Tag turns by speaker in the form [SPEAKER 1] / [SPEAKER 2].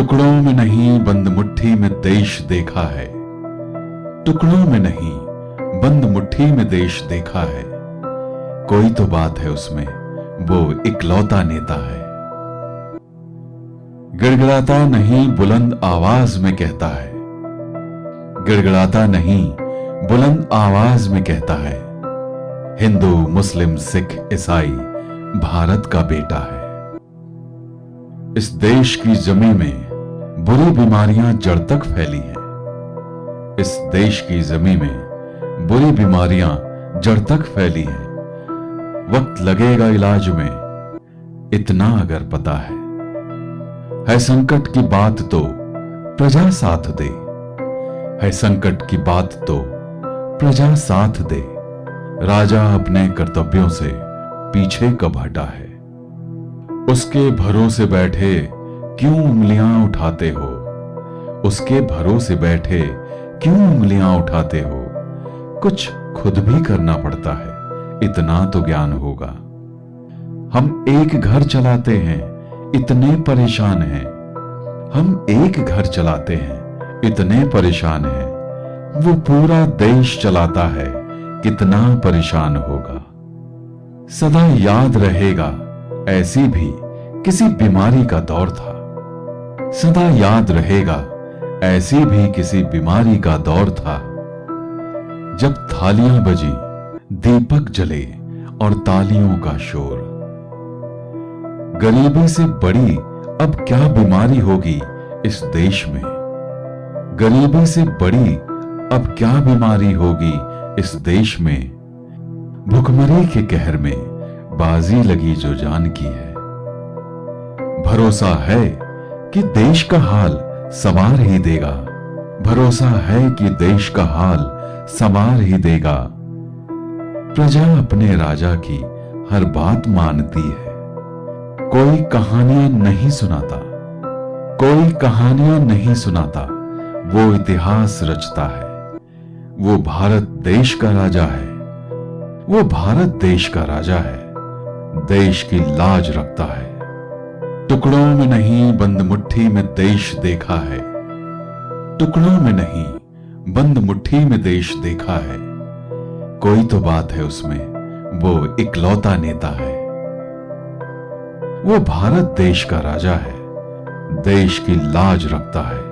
[SPEAKER 1] टुकड़ों में नहीं बंद मुट्ठी में देश देखा है। टुकड़ों में नहीं बंद मुट्ठी में देश देखा है। कोई तो बात है उसमें, वो इकलौता नेता है। गिड़गिड़ाता नहीं बुलंद आवाज में कहता है। गिड़गिड़ाता नहीं बुलंद आवाज में कहता है। हिंदू मुस्लिम सिख ईसाई भारत का बेटा है। इस देश की जमीन में बुरी बीमारियां जड़ तक फैली हैं। इस देश की जमीन में बुरी बीमारियां जड़ तक फैली हैं। वक्त लगेगा इलाज में, इतना अगर पता है संकट की बात तो प्रजा साथ दे। है संकट की बात तो प्रजा साथ दे। राजा अपने कर्तव्यों से पीछे कब हटा है। उसके भरोसे बैठे क्यों उंगलियां उठाते हो। उसके भरोसे बैठे क्यों उंगलियां उठाते हो। कुछ खुद भी करना पड़ता है, इतना तो ज्ञान होगा। हम एक घर चलाते हैं, इतने परेशान हैं। हम एक घर चलाते हैं, इतने परेशान हैं। वो पूरा देश चलाता है, कितना परेशान होगा। सदा याद रहेगा ऐसी भी किसी बीमारी का दौर था। सदा याद रहेगा ऐसी भी किसी बीमारी का दौर था। जब थालियां बजी, दीपक जले और तालियों का शोर। गरीबी से बड़ी अब क्या बीमारी होगी इस देश में। गरीबी से बड़ी अब क्या बीमारी होगी इस देश में। भुखमरी के कहर में बाजी लगी जो जान की है। भरोसा है कि देश का हाल संवार ही देगा। भरोसा है कि देश का हाल संवार ही देगा। प्रजा अपने राजा की हर बात मानती है। कोई कहानियां नहीं सुनाता, कोई कहानियां नहीं सुनाता। वो इतिहास रचता है। वो भारत देश का राजा है। वो भारत देश का राजा है। देश की लाज रखता है। टुकड़ों में नहीं बंद मुट्ठी में देश देखा है। टुकड़ों में नहीं बंद मुट्ठी में देश देखा है। कोई तो बात है उसमें, वो इकलौता नेता है। वो भारत देश का राजा है। देश की लाज रखता है।